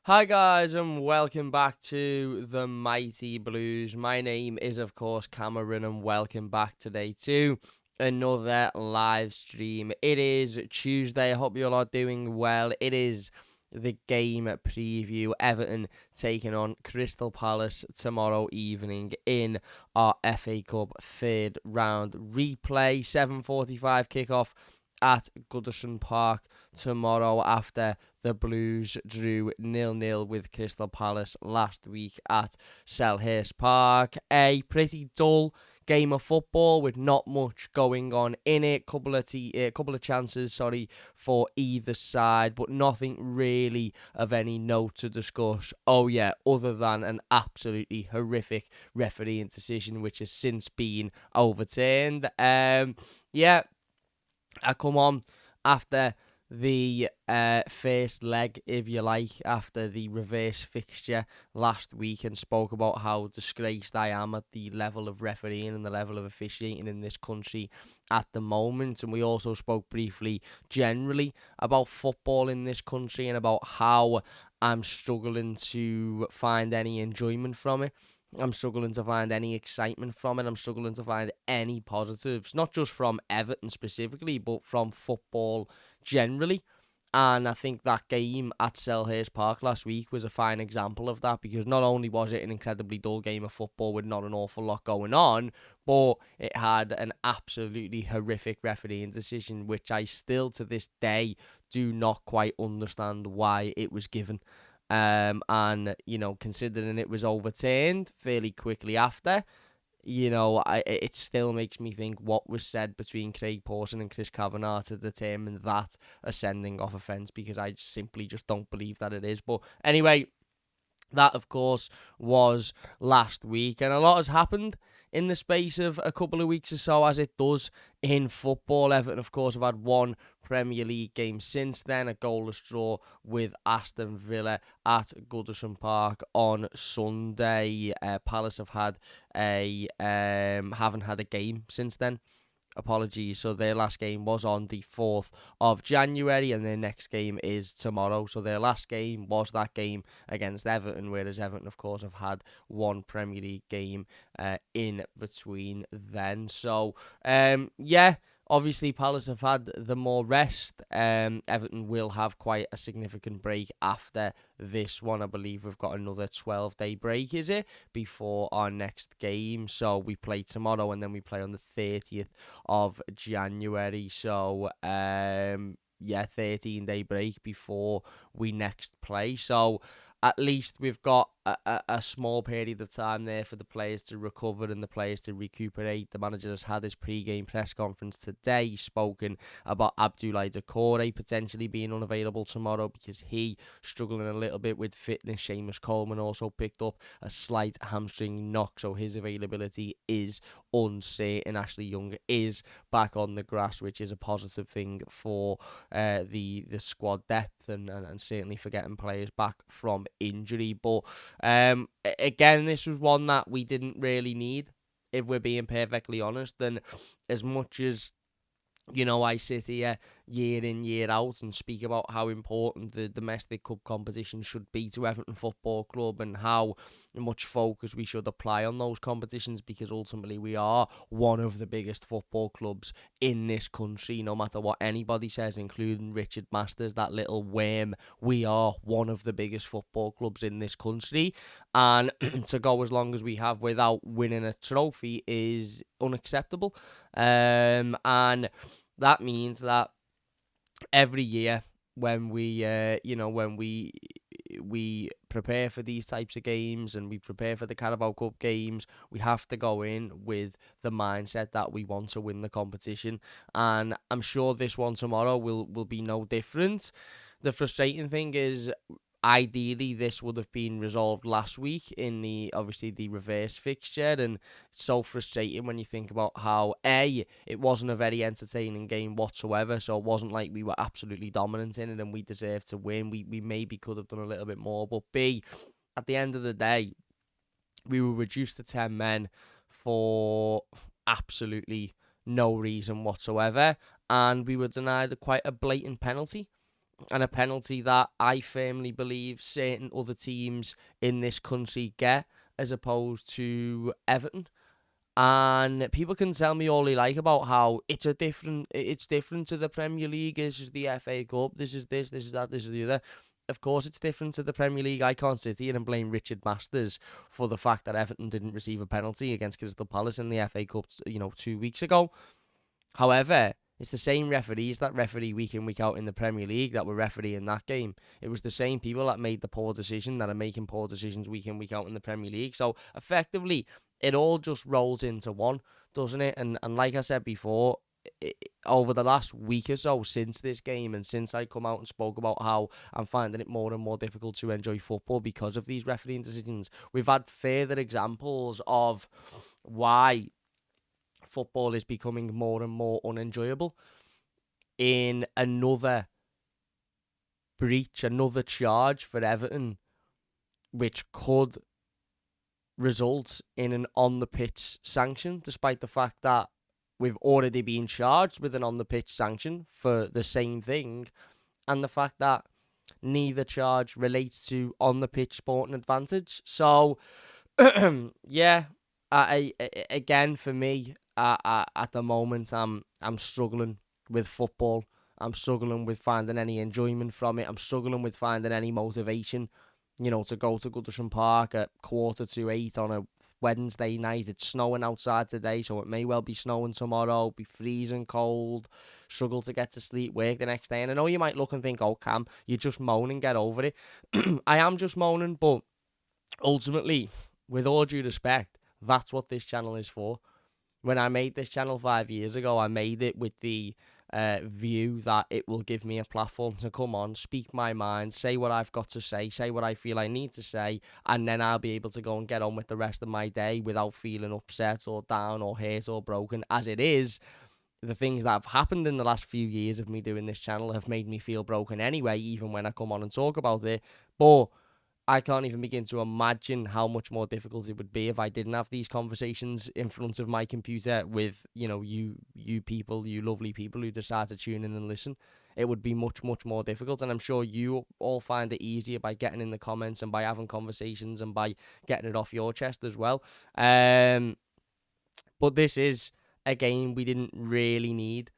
Hi guys and welcome back to the Mighty Blues. My name is of course Cameron and welcome back today to another live stream. It is Tuesday. I hope you all are doing well. It is the game preview. Everton taking on Crystal Palace tomorrow evening in our FA Cup third round replay. 7:45 kickoff at Goodison Park tomorrow after the Blues drew 0-0 with Crystal Palace last week at Selhurst Park. A pretty dull game of football with not much going on in it. Couple of chances, for either side, but nothing really of any note to discuss. Oh yeah, other than an absolutely horrific refereeing decision, which has since been overturned. I come on after the first leg, if you like, after the reverse fixture last week and spoke about how disgraced I am at the level of refereeing and the level of officiating in this country at the moment. And we also spoke briefly generally about football in this country and about how I'm struggling to find any enjoyment from it. I'm struggling to find any excitement from it. I'm struggling to find any positives, not just from Everton specifically, but from football generally. And I think that game at Selhurst Park last week was a fine example of that, because not only was it an incredibly dull game of football with not an awful lot going on, but it had an absolutely horrific refereeing decision, which I still to this day do not quite understand why it was given. And considering it was overturned fairly quickly after, it still makes me think what was said between Craig Pawson and Chris Kavanagh to determine that a sending off offence, because I simply just don't believe that it is. But anyway, that, of course, was last week, and a lot has happened in the space of a couple of weeks or so, as it does in football. Everton, of course, have had one Premier League game since then, a goalless draw with Aston Villa at Goodison Park on Sunday. Palace have had haven't had a game since then. Apologies. So their last game was on the 4th of January and their next game is tomorrow. So their last game was that game against Everton, whereas Everton, of course, have had one Premier League game in between then. So, obviously, Palace have had the more rest. Everton will have quite a significant break after this one. I believe we've got another 12-day break, is it, before our next game. So we play tomorrow and then we play on the 30th of January. So, 13-day break before we next play. So at least we've got a small period of time there for the players to recover and the players to recuperate. The manager has had his pre-game press conference today. He's spoken about Abdoulaye Doucouré potentially being unavailable tomorrow because he struggling a little bit with fitness. Seamus Coleman also picked up a slight hamstring knock, so his availability is uncertain. Ashley Young is back on the grass, which is a positive thing for the squad depth and certainly for getting players back from injury. But again, this was one that we didn't really need, if we're being perfectly honest. And as much as I sit here year in, year out and speak about how important the domestic cup competition should be to Everton Football Club and how much focus we should apply on those competitions, because ultimately we are one of the biggest football clubs in this country, no matter what anybody says, including Richard Masters, that little worm. We are one of the biggest football clubs in this country, and to go as long as we have without winning a trophy is unacceptable. And that means that every year when we prepare for these types of games and we prepare for the Carabao Cup games, we have to go in with the mindset that we want to win the competition. And I'm sure this one tomorrow will be no different. The frustrating thing is, ideally, this would have been resolved last week in the reverse fixture, and it's so frustrating when you think about how it wasn't a very entertaining game whatsoever. So it wasn't like we were absolutely dominant in it and we deserved to win. We maybe could have done a little bit more, but B, at the end of the day, we were reduced to 10 men for absolutely no reason whatsoever, and we were denied quite a blatant penalty and a penalty that I firmly believe certain other teams in this country get, as opposed to Everton. And people can tell me all they like about how it's different to the Premier League. This is the FA Cup. This is this. This is that. This is the other. Of course, it's different to the Premier League. I can't sit here and blame Richard Masters for the fact that Everton didn't receive a penalty against Crystal Palace in the FA Cup, 2 weeks ago. However, it's the same referees that referee week in, week out in the Premier League that were refereeing that game. It was the same people that made the poor decision that are making poor decisions week in, week out in the Premier League. So effectively, it all just rolls into one, doesn't it? And like I said before, over the last week or so since this game, and since I come out and spoke about how I'm finding it more and more difficult to enjoy football because of these refereeing decisions, we've had further examples of why football is becoming more and more unenjoyable in another breach, another charge for Everton, which could result in an on-the-pitch sanction, despite the fact that we've already been charged with an on-the-pitch sanction for the same thing, and the fact that neither charge relates to on-the-pitch sporting advantage. So, yeah, again, for me, at the moment, I'm struggling with football. I'm struggling with finding any enjoyment from it. I'm struggling with finding any motivation, to go to Goodison Park at 7:45 on a Wednesday night. It's snowing outside today, so it may well be snowing tomorrow, be freezing cold, struggle to get to sleep, work the next day. And I know you might look and think, oh, Cam, you just moan and get over it. I am just moaning, but ultimately, with all due respect, that's what this channel is for. When I made this channel 5 years ago, I made it with the view that it will give me a platform to come on, speak my mind, say what I've got to say what I feel I need to say, and then I'll be able to go and get on with the rest of my day without feeling upset or down or hurt or broken. As it is, the things that have happened in the last few years of me doing this channel have made me feel broken anyway, even when I come on and talk about it. But I can't even begin to imagine how much more difficult it would be if I didn't have these conversations in front of my computer with, you people, you lovely people who decide to tune in and listen. It would be much, much more difficult. And I'm sure you all find it easier by getting in the comments and by having conversations and by getting it off your chest as well. But this is a game we didn't really need.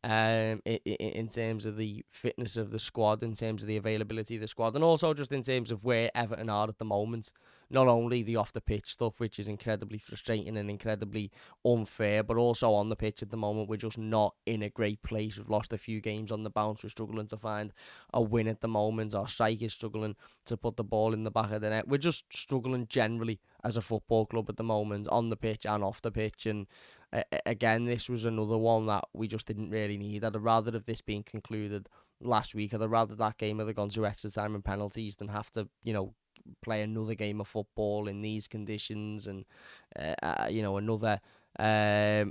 In terms of the fitness of the squad, in terms of the availability of the squad, and also just in terms of where Everton are at the moment. Not only the off-the-pitch stuff, which is incredibly frustrating and incredibly unfair, but also on the pitch at the moment, we're just not in a great place. We've lost a few games on the bounce. We're struggling to find a win at the moment. Our strike is struggling to put the ball in the back of the net. We're just struggling generally as a football club at the moment, on the pitch and off the pitch, and again, this was another one that we just didn't really need. I'd rather have this been concluded last week. I'd rather that game have gone to extra time and penalties than have to, play another game of football in these conditions and, another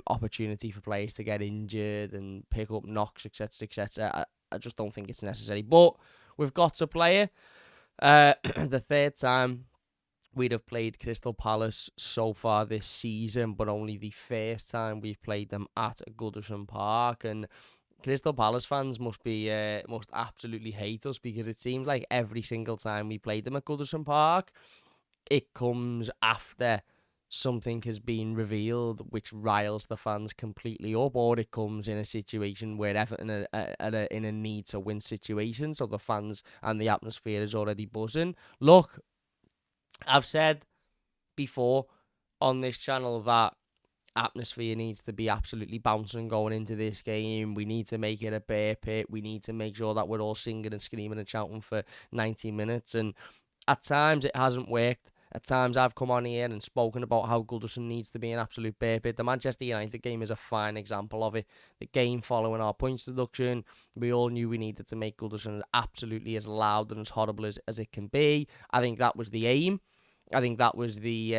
opportunity for players to get injured and pick up knocks, etc., etc. I just don't think it's necessary. But we've got to play it. The third time we'd have played Crystal Palace so far this season, but only the first time we've played them at Goodison Park. And Crystal Palace fans must absolutely hate us, because it seems like every single time we played them at Goodison Park, it comes after something has been revealed which riles the fans completely up, or it comes in a situation where Everton are in a need to win situation, so the fans and the atmosphere is already buzzing. Look, I've said before on this channel that atmosphere needs to be absolutely bouncing going into this game. We need to make it a bear pit. We need to make sure that we're all singing and screaming and shouting for 90 minutes. And at times it hasn't worked. At times I've come on here and spoken about how Goodison needs to be an absolute bear pit. The Manchester United game is a fine example of it. The game following our points deduction, we all knew we needed to make Goodison absolutely as loud and as horrible as it can be. I think that was the aim. I think that was the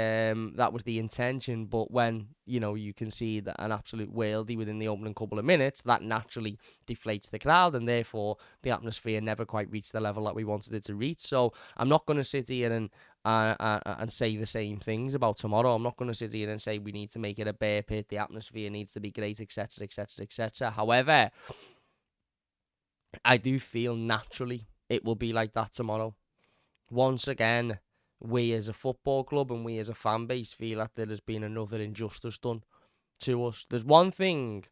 intention, but when you can see that an absolute worldie within the opening couple of minutes, that naturally deflates the crowd, and therefore the atmosphere never quite reached the level that we wanted it to reach. So I'm not going to sit here and say the same things about tomorrow. I'm not going to sit here and say we need to make it a bear pit, the atmosphere needs to be great, etc., etc., etc. However, I do feel naturally it will be like that tomorrow. Once again, we as a football club and we as a fan base feel that there has been another injustice done to us. There's one thing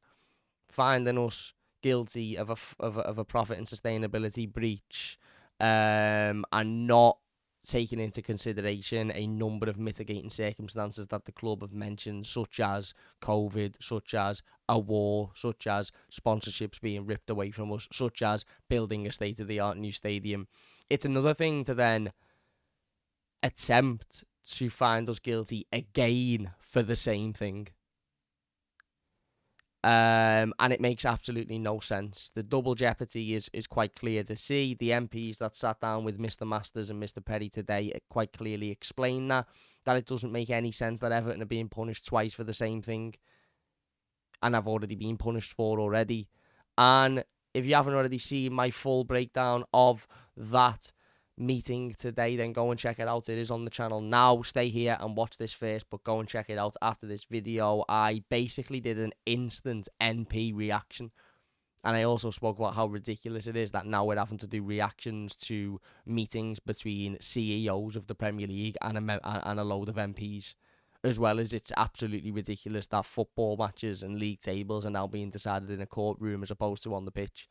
finding us guilty of a profit and sustainability breach, and not taking into consideration a number of mitigating circumstances that the club have mentioned, such as COVID, such as a war, such as sponsorships being ripped away from us, such as building a state-of-the-art new stadium. It's another thing to then attempt to find us guilty again for the same thing. And it makes absolutely no sense. The double jeopardy is quite clear to see. The MPs that sat down with Mr. Masters and Mr. Perry today quite clearly explain that it doesn't make any sense that Everton are being punished twice for the same thing, and I've already been punished for already. And if you haven't already seen my full breakdown of that meeting today, then go and check it out. It is on the channel now. Stay here and watch this first, but go and check it out after this video. I basically did an instant NP reaction, and I also spoke about how ridiculous it is that now we're having to do reactions to meetings between CEOs of the Premier League and a load of MPs, as well as it's absolutely ridiculous that football matches and league tables are now being decided in a courtroom as opposed to on the pitch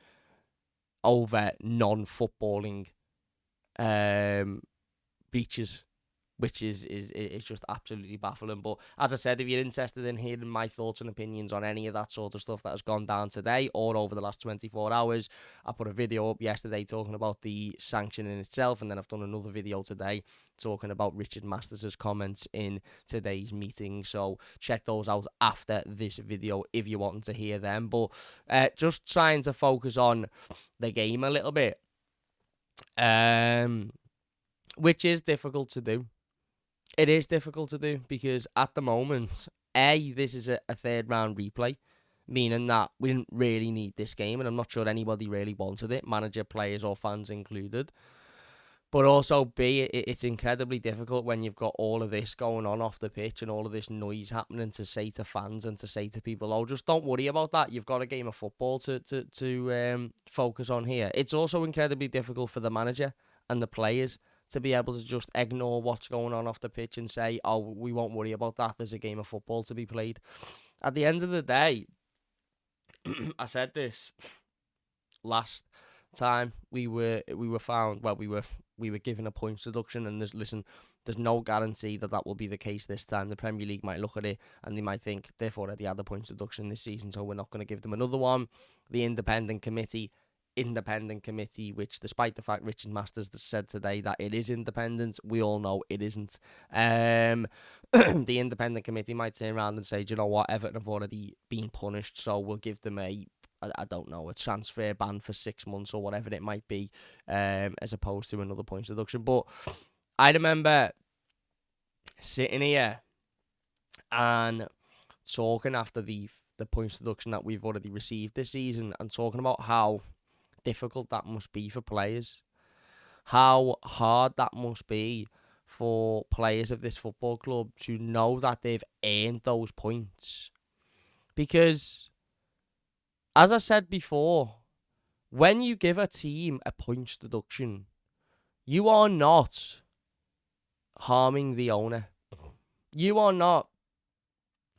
over non-footballing breaches, which is just absolutely baffling. But as I said, if you're interested in hearing my thoughts and opinions on any of that sort of stuff that has gone down today or over the last 24 hours, I put a video up yesterday talking about the sanction in itself, and then I've done another video today talking about Richard Masters' comments in today's meeting. So check those out after this video if you want to hear them. But just trying to focus on the game a little bit, which is difficult to do. It is difficult to do because at the moment, this is a third round replay, meaning that we didn't really need this game, and I'm not sure anybody really wanted it, manager, players or fans included. But also B, it's incredibly difficult when you've got all of this going on off the pitch and all of this noise happening to say to fans and to say to people, oh, just don't worry about that. You've got a game of football to focus on here. It's also incredibly difficult for the manager and the players to be able to just ignore what's going on off the pitch and say, oh, we won't worry about that. There's a game of football to be played. At the end of the day, I said this last time we were found, well, we were given a points deduction, and there's no guarantee that will be the case this time. The Premier League might look at it and they might think they've already had a points deduction this season, so we're not going to give them another one. The independent committee, which despite the fact Richard Masters said today that it is independent, we all know it isn't. The independent committee might turn around and say, do you know what, Everton have already been punished, so we'll give them a transfer ban for 6 months or whatever it might be, as opposed to another points deduction. But I remember sitting here and talking after the points deduction that we've already received this season, and talking about how difficult that must be for players, how hard that must be for players of this football club to know that they've earned those points. Because, as I said before, when you give a team a points deduction, you are not harming the owner. You are not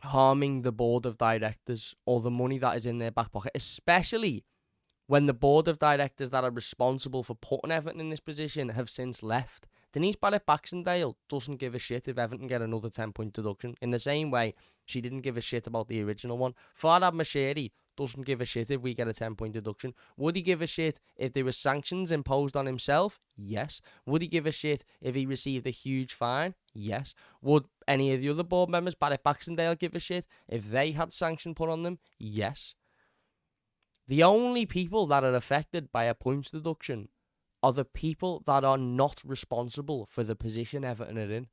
harming the board of directors or the money that is in their back pocket, especially when the board of directors that are responsible for putting Everton in this position have since left. Denise Barrett-Baxendale doesn't give a shit if Everton get another 10-point deduction, in the same way she didn't give a shit about the original one. Farhad Moshiri doesn't give a shit if we get a 10-point deduction. Would he give a shit if there were sanctions imposed on himself? Yes. Would he give a shit if he received a huge fine? Yes. Would any of the other board members, Barrett-Baxendale, give a shit if they had sanction put on them? Yes. The only people that are affected by a points deduction are the people that are not responsible for the position Everton are in.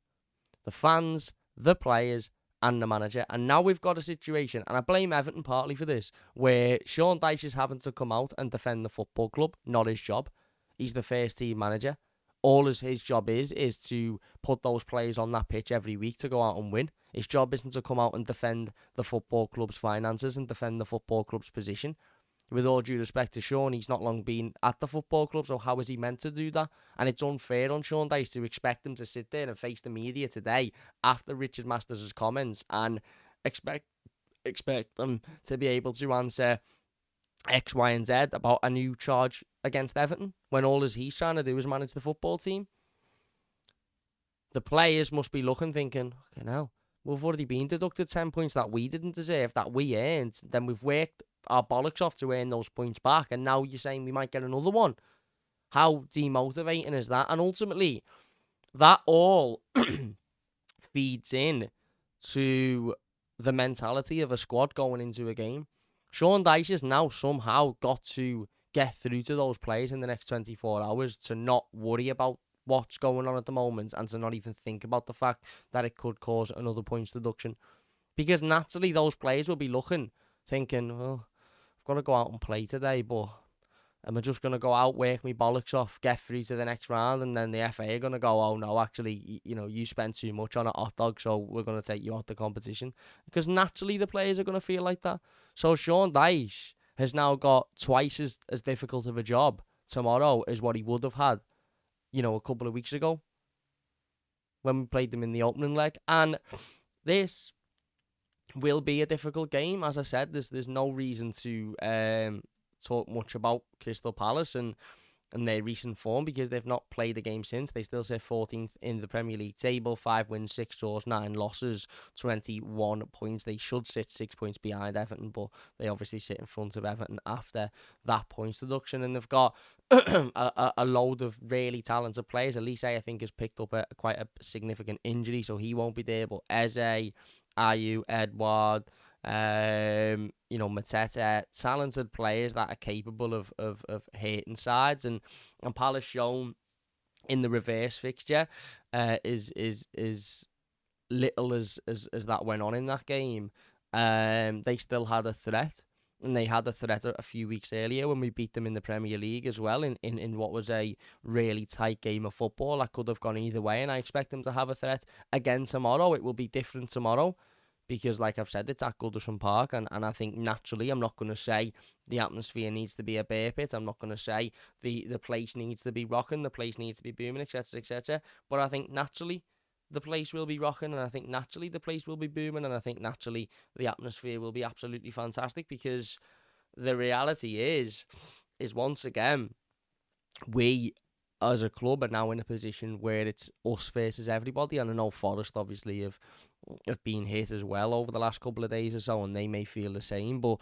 The fans, the players, and the manager. And now we've got a situation, and I blame Everton partly for this, where Sean Dyche is having to come out and defend the football club, not his job. He's the first team manager. All his job is to put those players on that pitch every week to go out and win. His job isn't to come out and defend the football club's finances and defend the football club's position. with all due respect to Sean, he's not long been at the football club, so how is he meant to do that? And it's unfair on Sean Dyche to expect him to sit there and face the media today after Richard Masters' comments and expect them to be able to answer X, Y, and Z about a new charge against Everton when all he's trying to do is manage the football team. The players must be looking, thinking, okay, now we've already been deducted 10 points that we didn't deserve, that we earned. Then we've worked our bollocks off to earn those points back, and now you're saying we might get another one. How demotivating is that? And ultimately, that all feeds in to the mentality of a squad going into a game. Sean Dyche has now somehow got to get through to those players in the next 24 hours to not worry about what's going on at the moment and to not even think about the fact that it could cause another points deduction. Because naturally those players will be looking, thinking, well, I've got to go out and play today, but am I just going to go out, work my bollocks off, get through to the next round, and then the FA are going to go, oh no, actually, you spent too much on a hot dog, so we're going to take you out the competition. Because naturally the players are going to feel like that. So Sean Dyche has now got twice as difficult of a job tomorrow as what he would have had, a couple of weeks ago when we played them in the opening leg. And this will be a difficult game. As I said, there's no reason to talk much about Crystal Palace and their recent form because they've not played a game since. They still sit 14th in the Premier League table, 5 wins, 6 draws, 9 losses, 21 points. They should sit 6 points behind Everton, but they obviously sit in front of Everton after that points deduction. And they've got a load of really talented players. Elise, I think, has picked up quite a significant injury, so he won't be there. But Eze, Ayew, Edouard, Mateta, talented players that are capable of hitting sides, and Palace shown in the reverse fixture is little as that went on in that game. They still had a threat, and they had a threat a few weeks earlier when we beat them in the Premier League as well in what was a really tight game of football that could have gone either way, and I expect them to have a threat again tomorrow. It will be different tomorrow because, like I've said, it's at Goodison Park, and I think naturally, I'm not going to say the atmosphere needs to be a bear pit. I'm not going to say the place needs to be rocking, the place needs to be booming, etc., etc. But I think naturally, the place will be rocking, and I think naturally the place will be booming, and I think naturally the atmosphere will be absolutely fantastic because the reality is once again, we as a club are now in a position where it's us versus everybody, and I know Forest obviously have been hit as well over the last couple of days or so, and they may feel the same, but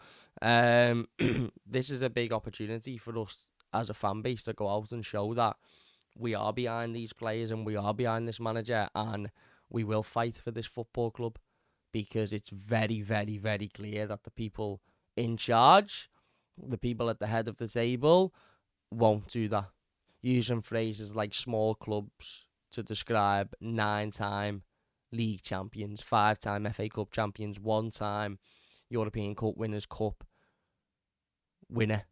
this is a big opportunity for us as a fan base to go out and show that we are behind these players and we are behind this manager, and we will fight for this football club because it's very, very, very clear that the people in charge, the people at the head of the table, won't do that. Using phrases like small clubs to describe 9-time league champions, 5-time FA Cup champions, 1-time European Cup Winners' Cup winner.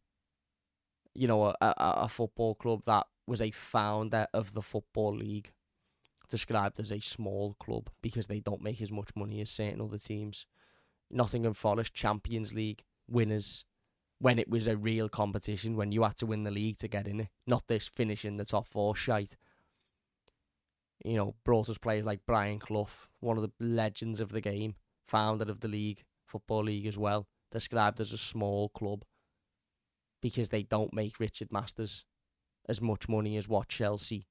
A football club that was a founder of the Football League, described as a small club because they don't make as much money as certain other teams. Nottingham Forest Champions League winners when it was a real competition, when you had to win the league to get in it, not this finishing the top 4 shite. Brought us players like Brian Clough, one of the legends of the game, founder of the league, Football League as well, described as a small club because they don't make Richard Masters as much money as what Chelsea,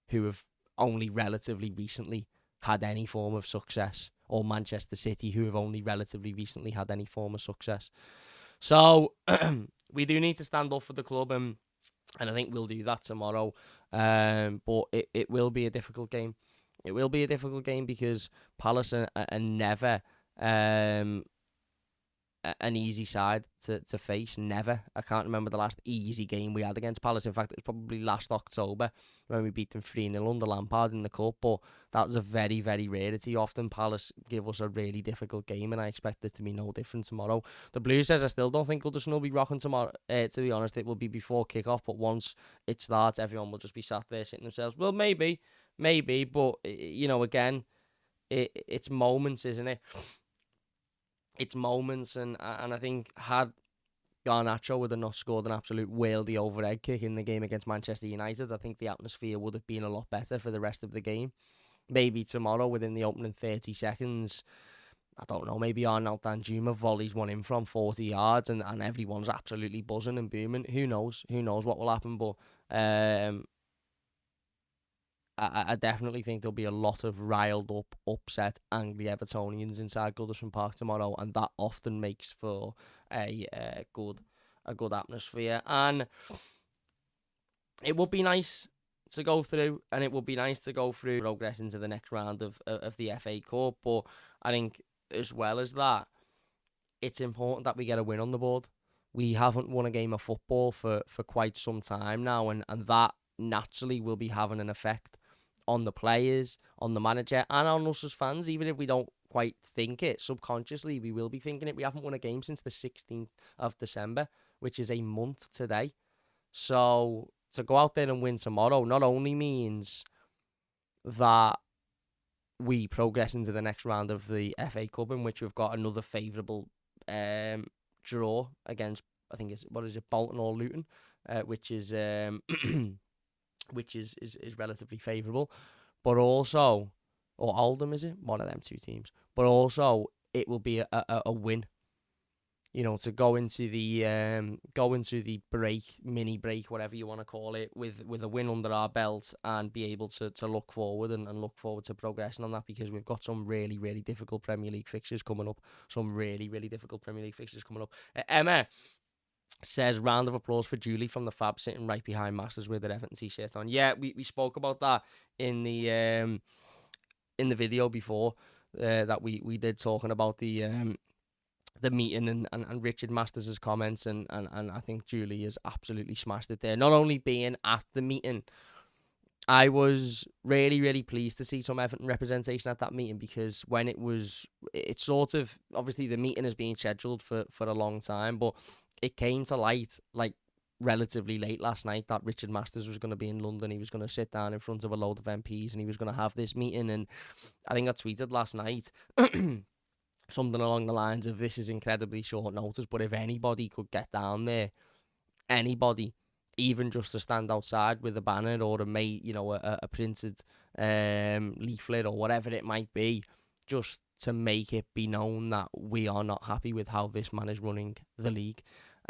who have only relatively recently had any form of success, or Manchester City, who have only relatively recently had any form of success. So we do need to stand up for the club, and I think we'll do that tomorrow. But it will be a difficult game. It will be a difficult game because Palace are never an easy side to face. Never. I can't remember the last easy game we had against Palace. In fact, it was probably last October when we beat them 3-0 under Lampard in the Cup. But that was a very, very rarity. Often Palace give us a really difficult game, and I expect it to be no different tomorrow. The Blues says I still don't think Goodison will be rocking tomorrow. To be honest, it will be before kick-off, but once it starts, everyone will just be sat there sitting themselves. Well, maybe, but again, it's moments, isn't it? It's moments, and I think had Garnacho would have not scored an absolute worldy overhead kick in the game against Manchester United, I think the atmosphere would have been a lot better for the rest of the game. Maybe tomorrow, within the opening 30 seconds, I don't know, maybe Arnold Danjuma volleys one in from 40 yards and everyone's absolutely buzzing and booming. Who knows? Who knows what will happen? But I definitely think there'll be a lot of riled up, upset, angry Evertonians inside Goodison Park tomorrow, and that often makes for a good atmosphere. And it would be nice to go through, and it would be nice to go through progress into the next round of the FA Cup. But I think as well as that, it's important that we get a win on the board. We haven't won a game of football for quite some time now, and that naturally will be having an effect on the players, on the manager, and on us as fans. Even if we don't quite think it, subconsciously we will be thinking it. We haven't won a game since the 16th of December, which is a month today. So to go out there and win tomorrow not only means that we progress into the next round of the FA Cup, in which we've got another favourable draw against, I think it's, what is it, Bolton or Luton, which is which is relatively favourable, but also, or Oldham, is it? One of them two teams. But also, it will be a win, you know, to go into the break, mini break, whatever you want to call it, with a win under our belt and be able to look forward and look forward to progressing on that, because we've got some really, really difficult Premier League fixtures coming up. Emma says, round of applause for Julie from the Fab, sitting right behind Masters with their Everton t-shirt on. Yeah, we spoke about that in the video before that we did, talking about the meeting and Richard Masters' comments, and I think Julie has absolutely smashed it there. Not only being at the meeting, I was really, really pleased to see some Everton representation at that meeting, because when it's sort of, obviously the meeting has been scheduled for a long time, but it came to light like relatively late last night that Richard Masters was going to be in London. He was going to sit down in front of a load of MPs and he was going to have this meeting. And I think I tweeted last night something along the lines of, this is incredibly short notice, but if anybody could get down there, anybody, even just to stand outside with a banner or a printed leaflet or whatever it might be, just to make it be known that we are not happy with how this man is running the league.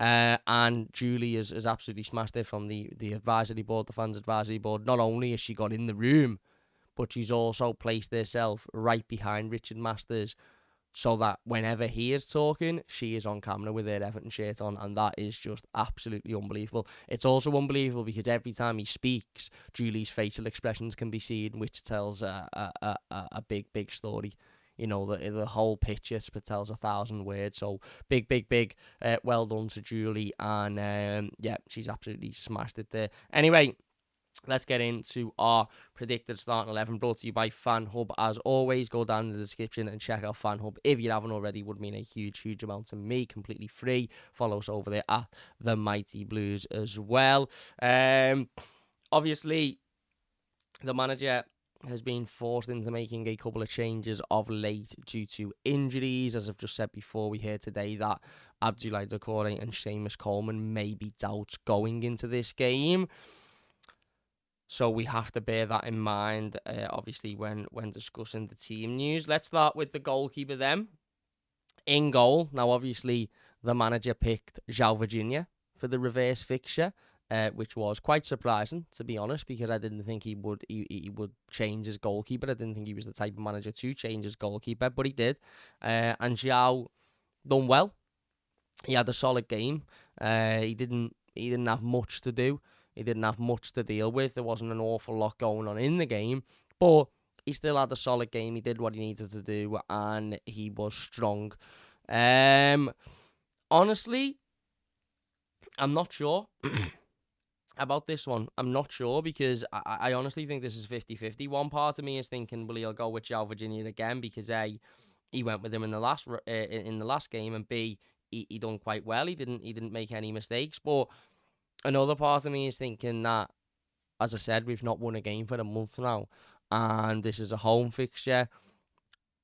And Julie has absolutely smashed it from the advisory board, the fans advisory board. Not only has she got in the room, but she's also placed herself right behind Richard Masters, so that whenever he is talking, she is on camera with her Everton shirt on, and that is just absolutely unbelievable. It's also unbelievable because every time he speaks, Julie's facial expressions can be seen, which tells a big story. You know, the whole picture tells 1,000 words. So big, well done to Julie, and yeah, she's absolutely smashed it there. Anyway, let's get into our predicted starting 11, brought to you by FanHub. As always, go down in the description and check out FanHub. If you haven't already, would mean a huge amount to me. Completely free. Follow us over there at TheMightyBlues as well. Obviously, the manager has been forced into making a couple of changes of late due to injuries. As I've just said before, we heard today that Abdoulaye Doucouré and Seamus Coleman may be doubts going into this game. So we have to bear that in mind, obviously, when discussing the team news. Let's start with the goalkeeper then. In goal, now obviously the manager picked João Virginia for the reverse fixture, which was quite surprising, to be honest, because I didn't think he would change his goalkeeper. I didn't think he was the type of manager to change his goalkeeper, but he did. And João done well. He had a solid game. He didn't have much to do. He didn't have much to deal with. There wasn't an awful lot going on in the game, but he still had a solid game. He did what he needed to do, and he was strong. Honestly, I'm not sure about this one. I'm not sure, because I honestly think this is 50-50. One part of me is thinking, well, he'll go with João Virginia again, because A, he went with him in the last game, and B, he done quite well. He didn't make any mistakes, but another part of me is thinking that, as I said, we've not won a game for a month now, and this is a home fixture,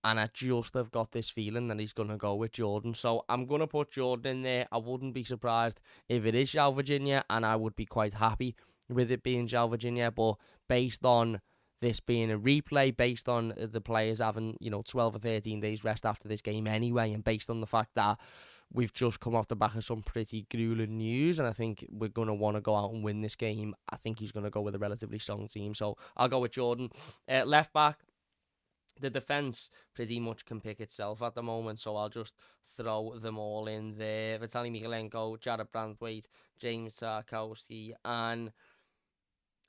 And I just have got this feeling that he's going to go with Jordan. So I'm going to put Jordan in there. I wouldn't be surprised if it is João Virginia, and I would be quite happy with it being João Virginia. But based on this being a replay, based on the players having, 12 or 13 days rest after this game anyway, and based on the fact that we've just come off the back of some pretty grueling news, and I think we're going to want to go out and win this game, I think he's going to go with a relatively strong team. So I'll go with Jordan. Left back, the defence pretty much can pick itself at the moment, so I'll just throw them all in there. Vitaly Mykolenko, Jared Brandwaite, James Tarkowski, and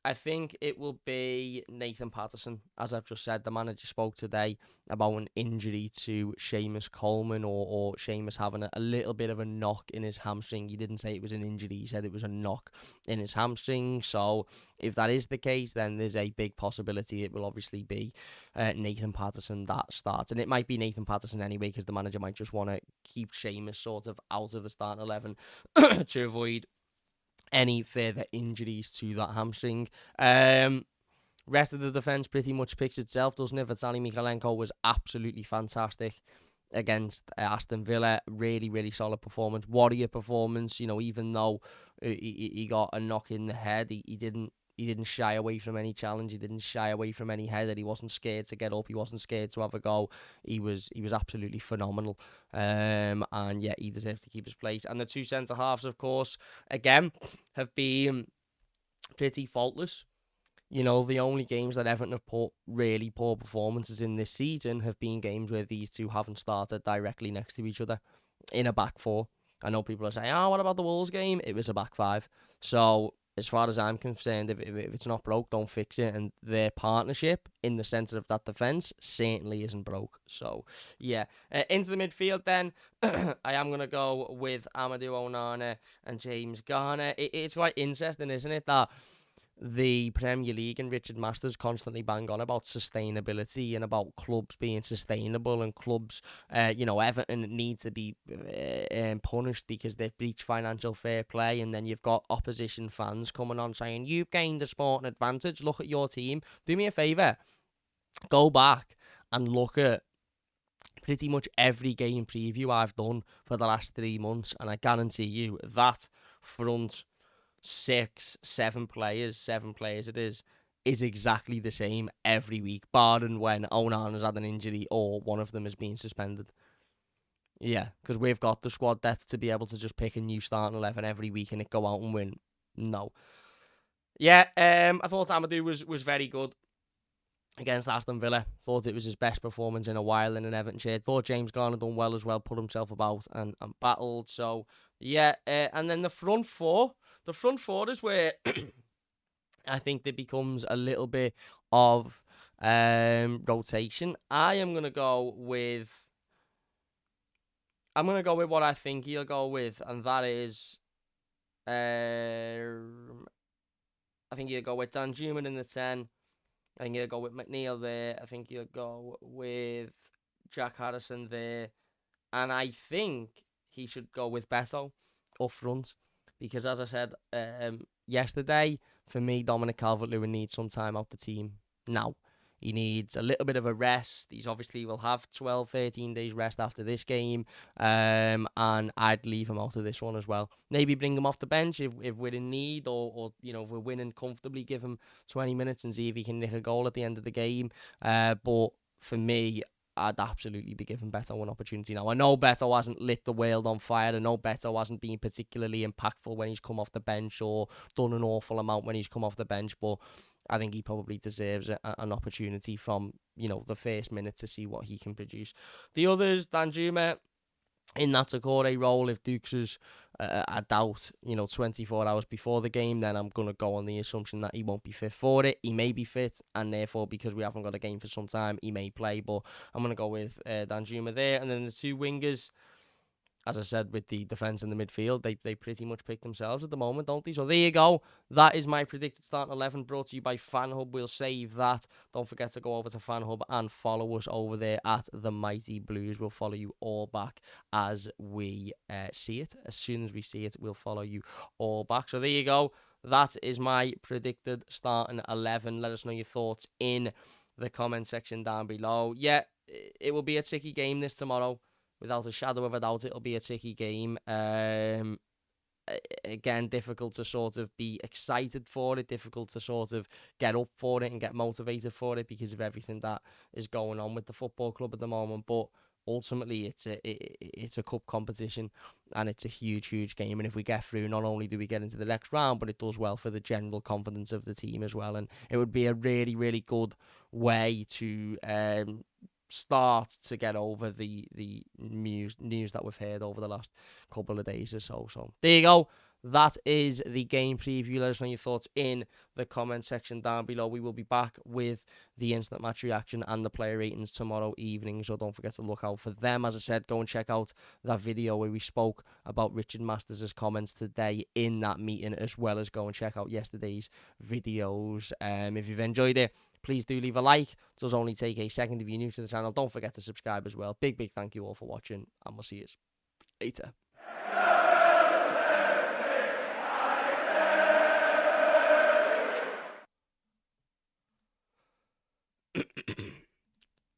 I think it will be Nathan Patterson. As I've just said, the manager spoke today about an injury to Seamus Coleman, or Seamus having a little bit of a knock in his hamstring. He didn't say it was an injury, he said it was a knock in his hamstring. So if that is the case, then there's a big possibility it will obviously be Nathan Patterson that starts. And it might be Nathan Patterson anyway, because the manager might just want to keep Seamus sort of out of the starting 11 to avoid any further injuries to that hamstring. Rest of the defence pretty much picks itself, doesn't it? Vitaly Mykolenko was absolutely fantastic against Aston Villa. Really, really solid performance. Warrior performance. Even though he got a knock in the head, he didn't shy away from any challenge. He didn't shy away from any header. He wasn't scared to get up. He wasn't scared to have a go. He was absolutely phenomenal. And yeah, he deserves to keep his place. And the two centre halves, of course, again, have been pretty faultless. The only games that Everton have put really poor performances in this season have been games where these two haven't started directly next to each other in a back four. I know people are saying, what about the Wolves game? It was a back five. So as far as I'm concerned, if it's not broke, don't fix it. And their partnership in the centre of that defence certainly isn't broke. So, yeah. Into the midfield then, I am going to go with Amadou Onana and James Garner. It's quite interesting, isn't it, that the Premier League and Richard Masters constantly bang on about sustainability and about clubs being sustainable, and clubs, Everton need to be punished because they've breached financial fair play, and then you've got opposition fans coming on saying, you've gained a sporting advantage, look at your team. Do me a favour, go back and look at pretty much every game preview I've done for the last 3 months, and I guarantee you that front 7 players it is exactly the same every week, barring when Onana's had an injury or one of them is being suspended. Yeah, because we've got the squad depth to be able to just pick a new starting 11 every week and it go out and win. No. Yeah, I thought Amadou was very good against Aston Villa. Thought it was his best performance in a while in an Everton shirt. Thought James Garner done well as well, put himself about and battled. So, yeah, and then the front four is where I think there becomes a little bit of rotation. I'm going to go with what I think he'll go with, and that is, I think he'll go with Danjuma in the 10. I think he'll go with McNeil there. I think he'll go with Jack Harrison there. And I think he should go with Beto up front. Because as I said yesterday, for me, Dominic Calvert-Lewin needs some time out the team now. He needs a little bit of a rest. He's obviously will have 12, 13 days rest after this game. And I'd leave him out of this one as well. Maybe bring him off the bench if we're in need, or if we're winning comfortably, give him 20 minutes and see if he can nick a goal at the end of the game. But for me, I'd absolutely be giving Beto an opportunity now. I know Beto hasn't lit the world on fire. I know Beto hasn't been particularly impactful when he's come off the bench or done an awful amount when he's come off the bench, but I think he probably deserves an opportunity from, the first minute to see what he can produce. The others, Danjuma in that Takore role. If Dukes is a doubt, 24 hours before the game, then I'm going to go on the assumption that he won't be fit for it. He may be fit, and therefore, because we haven't got a game for some time, he may play, but I'm going to go with Danjuma there. And then the two wingers, as I said, with the defence and the midfield, they pretty much pick themselves at the moment, don't they? So there you go. That is my predicted starting 11 brought to you by FanHub. We'll save that. Don't forget to go over to FanHub and follow us over there at The Mighty Blues. We'll follow you all back as we see it. As soon as we see it, we'll follow you all back. So there you go. That is my predicted starting 11. Let us know your thoughts in the comment section down below. Yeah, it will be a tricky game this tomorrow. Without a shadow of a doubt, it'll be a tricky game. Again, difficult to sort of be excited for it, difficult to sort of get up for it and get motivated for it because of everything that is going on with the football club at the moment. But ultimately, it's a cup competition and it's a huge game. And if we get through, not only do we get into the next round, but it does well for the general confidence of the team as well. And it would be a really good way to start to get over the news that we've heard over the last couple of days or so. So there you go. That is the game preview. Let us know your thoughts in the comment section down below. We will be back with the instant match reaction and the player ratings tomorrow evening, so don't forget to look out for them. As I said, go and check out that video where we spoke about Richard Masters' comments today in that meeting, as well as go and check out yesterday's videos. If you've enjoyed it, please do leave a like. It does only take a second if you're new to the channel. Don't forget to subscribe as well. Big thank you all for watching, and we'll see you later.